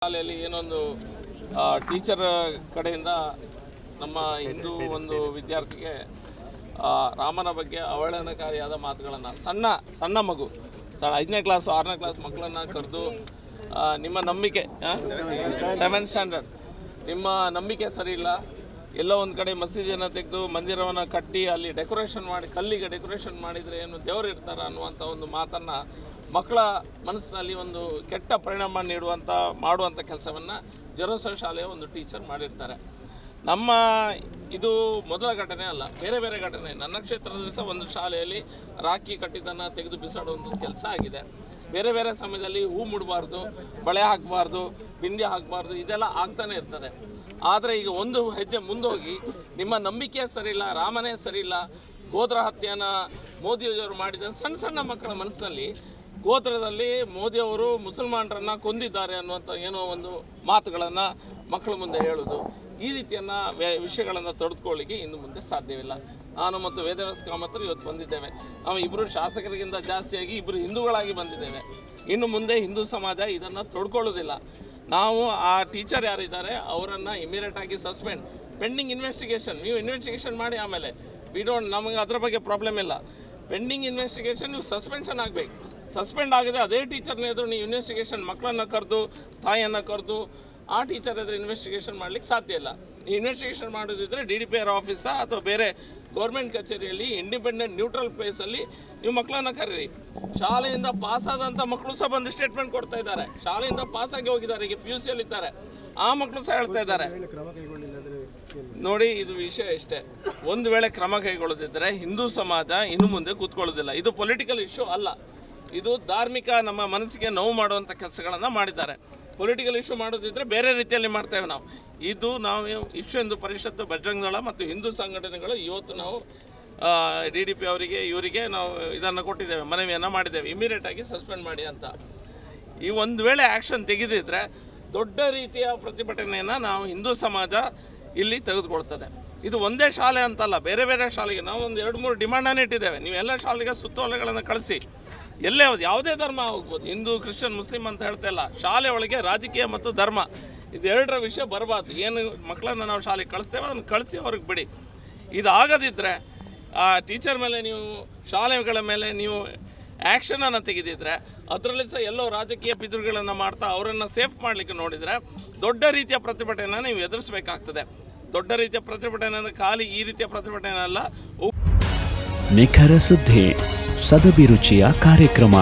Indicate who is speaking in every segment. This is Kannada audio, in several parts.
Speaker 1: ಶಾಲೆಯಲ್ಲಿ ಏನೊಂದು ಟೀಚರ್ ಕಡೆಯಿಂದ ನಮ್ಮ ಹಿಂದೂ ಒಂದು ವಿದ್ಯಾರ್ಥಿಗೆ ರಾಮನ ಬಗ್ಗೆ ಅವಹೇಳನಕಾರಿಯಾದ ಮಾತುಗಳನ್ನು ಸಣ್ಣ ಮಗು 5ನೇ ಕ್ಲಾಸ್ 6ನೇ ಕ್ಲಾಸ್ ಮಕ್ಕಳನ್ನು ಕರೆದು ನಿಮ್ಮ ನಂಬಿಕೆ 7th ಸ್ಟ್ಯಾಂಡರ್ಡ್ ನಿಮ್ಮ ನಂಬಿಕೆ ಸರಿ ಇಲ್ಲ, ಎಲ್ಲೋ ಒಂದು ಕಡೆ ಮಸೀದಿಯನ್ನು ತೆಗೆದು ಮಂದಿರವನ್ನು ಕಟ್ಟಿ ಅಲ್ಲಿ ಡೆಕೋರೇಷನ್ ಮಾಡಿ ಕಲ್ಲಿಗೆ ಡೆಕೋರೇಷನ್ ಮಾಡಿದರೆ ಏನು ದೇವರು ಇರ್ತಾರ ಅನ್ನುವಂಥ ಒಂದು ಮಾತನ್ನು ಮಕ್ಕಳ ಮನಸ್ಸಿನಲ್ಲಿ ಒಂದು ಕೆಟ್ಟ ಪರಿಣಾಮ ಮಾಡುವಂಥ ಕೆಲಸವನ್ನು ಜೆರೋಸಾ ಶಾಲೆಯ ಒಂದು ಟೀಚರ್ ಮಾಡಿರ್ತಾರೆ. ನಮ್ಮ ಇದು ಮೊದಲ ಘಟನೆ ಅಲ್ಲ, ಬೇರೆ ಬೇರೆ ಘಟನೆ. ನನ್ನ ಕ್ಷೇತ್ರದಲ್ಲಿ ಸಹ ಒಂದು ಶಾಲೆಯಲ್ಲಿ ರಾಖಿ ಕಟ್ಟಿದ್ದನ್ನು ತೆಗೆದು ಬಿಸಾಡುವಂಥ ಕೆಲಸ ಆಗಿದೆ. ಬೇರೆ ಬೇರೆ ಸಮಯದಲ್ಲಿ ಹೂ ಮುಡಬಾರ್ದು, ಬಳೆ ಹಾಕಬಾರ್ದು, ಬಿಂದಿ ಹಾಕಬಾರ್ದು, ಇದೆಲ್ಲ ಆಗ್ತಾನೆ ಇರ್ತದೆ. ಆದರೆ ಈಗ ಒಂದು ಹೆಜ್ಜೆ ಮುಂದೋಗಿ ನಿಮ್ಮ ನಂಬಿಕೆ ಸರಿಯಿಲ್ಲ, ರಾಮನೇ ಸರಿಯಿಲ್ಲ, ಗೋತ್ರ ಹತ್ಯೆಯನ್ನು ಮೋದಿಯವರು ಮಾಡಿದ ಸಣ್ಣ ಮಕ್ಕಳ ಮನಸ್ಸಿನಲ್ಲಿ ಗೋತ್ರದಲ್ಲಿ ಮೋದಿಯವರು ಮುಸಲ್ಮಾನರನ್ನು ಕೊಂದಿದ್ದಾರೆ ಅನ್ನುವಂಥ ಏನೋ ಒಂದು ಮಾತುಗಳನ್ನು ಮಕ್ಕಳ ಮುಂದೆ ಹೇಳೋದು, ಈ ರೀತಿಯನ್ನು ವಿಷಯಗಳನ್ನು ತಡೆದುಕೊಳ್ಳಿಕ್ಕೆ ಇನ್ನು ಮುಂದೆ ಸಾಧ್ಯವಿಲ್ಲ. ನಾನು ಮತ್ತು ವೇದವ್ಯಾಸ ಕಾಮತರು ಇವತ್ತು ಬಂದಿದ್ದೇವೆ. ನಾವು ಇಬ್ಬರು ಶಾಸಕರಿಗಿಂತ ಜಾಸ್ತಿಯಾಗಿ ಇಬ್ಬರು ಹಿಂದೂಗಳಾಗಿ ಬಂದಿದ್ದೇವೆ. ಇನ್ನು ಮುಂದೆ ಹಿಂದೂ ಸಮಾಜ ಇದನ್ನು ತಡ್ಕೊಳ್ಳೋದಿಲ್ಲ. ನಾವು ಆ ಟೀಚರ್ ಯಾರಿದ್ದಾರೆ ಅವರನ್ನು ಇಮಿಡಿಯೇಟಾಗಿ ಸಸ್ಪೆಂಡ್, ಪೆಂಡಿಂಗ್ ಇನ್ವೆಸ್ಟಿಗೇಷನ್, ನೀವು ಇನ್ವೆಸ್ಟಿಗೇಷನ್ ಮಾಡಿ, ಆಮೇಲೆ ನಮಗೆ ಅದರ ಬಗ್ಗೆ ಪ್ರಾಬ್ಲಮ್ ಇಲ್ಲ. ಪೆಂಡಿಂಗ್ ಇನ್ವೆಸ್ಟಿಗೇಷನ್ ನೀವು ಸಸ್ಪೆನ್ಷನ್ ಆಗಬೇಕು. ಸಸ್ಪೆಂಡ್ ಆಗಿದೆ ಅದೇ ಟೀಚರ್ನ ಎದುರು ನೀವು ಇನ್ವೆಸ್ಟಿಗೇಷನ್, ಮಕ್ಕಳನ್ನು ಕರೆದು ತಾಯಿಯನ್ನು ಕರೆದು ಆ ಟೀಚರ್ ಎದುರು ಇನ್ವೆಸ್ಟಿಗೇಷನ್ ಮಾಡಲಿಕ್ಕೆ ಸಾಧ್ಯ ಇಲ್ಲ. ಈ ಇನ್ವೆಸ್ಟಿಗೇಷನ್ ಮಾಡೋದಿದ್ದರೆ DDPR ಆಫೀಸಾ ಅಥವಾ ಬೇರೆ ಗೌರ್ಮೆಂಟ್ ಕಚೇರಿಯಲ್ಲಿ ಇಂಡಿಪೆಂಡೆಂಟ್ ನ್ಯೂಟ್ರಲ್ ಪ್ಲೇಸಲ್ಲಿ ನೀವು ಮಕ್ಕಳನ್ನು ಕರೀರಿ. ಶಾಲೆಯಿಂದ ಪಾಸಾದಂಥ ಮಕ್ಕಳು ಸಹ ಬಂದು ಸ್ಟೇಟ್ಮೆಂಟ್ ಕೊಡ್ತಾ ಇದ್ದಾರೆ. ಶಾಲೆಯಿಂದ ಪಾಸಾಗಿ ಹೋಗಿದ್ದಾರೆ, ಈಗ PUC ಇದ್ದಾರೆ, ಆ ಮಕ್ಕಳು ಸಹ ಹೇಳ್ತಾ ಇದ್ದಾರೆ. ನೋಡಿ, ಇದು ವಿಷಯ ಇಷ್ಟೇ. ಒಂದು ವೇಳೆ ಕ್ರಮ ಕೈಗೊಳ್ಳದಿದ್ದರೆ ಹಿಂದೂ ಸಮಾಜ ಇನ್ನು ಮುಂದೆ ಕೂತ್ಕೊಳ್ಳೋದಿಲ್ಲ. ಇದು ಪೊಲಿಟಿಕಲ್ ಇಶ್ಯೂ ಅಲ್ಲ, ಇದು ಧಾರ್ಮಿಕ ನಮ್ಮ ಮನಸ್ಸಿಗೆ ನೋವು ಮಾಡುವಂಥ ಕೆಲಸಗಳನ್ನು ಮಾಡಿದ್ದಾರೆ. ಪೊಲಿಟಿಕಲ್ ಇಶ್ಯೂ ಮಾಡೋದಿದ್ದರೆ ಬೇರೆ ರೀತಿಯಲ್ಲಿ ಮಾಡ್ತೇವೆ ನಾವು. ನಾವು ವಿಶ್ವ ಹಿಂದೂ ಪರಿಷತ್ತು, ಬಜರಂಗ ದಳ ಮತ್ತು ಹಿಂದೂ ಸಂಘಟನೆಗಳು ಇವತ್ತು ನಾವು DDP ಇವರಿಗೆ ನಾವು ಇದನ್ನು ಕೊಟ್ಟಿದ್ದೇವೆ, ಮನವಿಯನ್ನು ಮಾಡಿದ್ದೇವೆ, ಇಮಿಡಿಯೇಟಾಗಿ ಸಸ್ಪೆಂಡ್ ಮಾಡಿ ಅಂತ. ಈ ಒಂದು ವೇಳೆ ಆ್ಯಕ್ಷನ್ ತೆಗೆದಿದ್ದರೆ ದೊಡ್ಡ ರೀತಿಯ ಪ್ರತಿಭಟನೆಯನ್ನು ನಾವು ಹಿಂದೂ ಸಮಾಜ ಇಲ್ಲಿ ತೆಗೆದುಕೊಳ್ತದೆ. ಇದು ಒಂದೇ ಶಾಲೆ ಅಂತಲ್ಲ, ಬೇರೆ ಬೇರೆ ಶಾಲೆಗೆ ನಾವು ಒಂದು 2-3 ಡಿಮ್ಯಾಂಡನ್ನು ಇಟ್ಟಿದ್ದೇವೆ. ನೀವು ಎಲ್ಲ ಶಾಲೆಗೆ ಸುತ್ತೋಲೆಗಳನ್ನು ಕಳಿಸಿ, ಎಲ್ಲೇ ಯಾವುದೇ ಧರ್ಮ ಹೋಗ್ಬೋದು, ಹಿಂದೂ, ಕ್ರಿಶ್ಚಿಯನ್, ಮುಸ್ಲಿಂ ಅಂತ ಹೇಳ್ತಾ ಇಲ್ಲ. ಶಾಲೆ ಒಳಗೆ ರಾಜಕೀಯ ಮತ್ತು ಧರ್ಮ ಇದೆರಡರ ವಿಷಯ ಬರಬಾರ್ದು. ಏನು ಮಕ್ಕಳನ್ನು ನಾವು ಶಾಲೆಗೆ ಕಳಿಸ್ತೇವೆ ಅದನ್ನು ಕಳಿಸಿ ಅವ್ರಿಗೆ ಬಿಡಿ. ಇದಾಗದಿದ್ದರೆ ಆ ಟೀಚರ್ ಮೇಲೆ ನೀವು, ಶಾಲೆಗಳ ಮೇಲೆ ನೀವು ಆ್ಯಕ್ಷನನ್ನು ತೆಗೆದಿದ್ದರೆ ಅದರಲ್ಲಿ ಸಹ ಎಲ್ಲೋ ರಾಜಕೀಯ ಪಿತೂರಿಗಳನ್ನು ಮಾಡ್ತಾ ಅವರನ್ನು ಸೇಫ್ ಮಾಡಲಿಕ್ಕೆ ನೋಡಿದರೆ ದೊಡ್ಡ ರೀತಿಯ ಪ್ರತಿಭಟನೆಯನ್ನು ನೀವು ಎದುರಿಸಬೇಕಾಗ್ತದೆ. ದೊಡ್ಡ ರೀತಿಯ ಪ್ರತಿಭಟನೆ ಅಂದರೆ ಖಾಲಿ ಈ ರೀತಿಯ ಪ್ರತಿಭಟನೆ ಅಲ್ಲ.
Speaker 2: ನಿಖರ ಸುದ್ದಿ, ಸದಭಿರುಚಿಯ ಕಾರ್ಯಕ್ರಮ.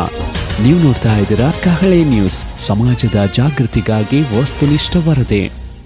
Speaker 2: ನೀವು ನೋಡ್ತಾ ಇದ್ದೀರಾ ಕಹಳೆ ನ್ಯೂಸ್, ಸಮಾಜದ ಜಾಗೃತಿಗಾಗಿ ವಸ್ತುನಿಷ್ಠ ವರದಿ.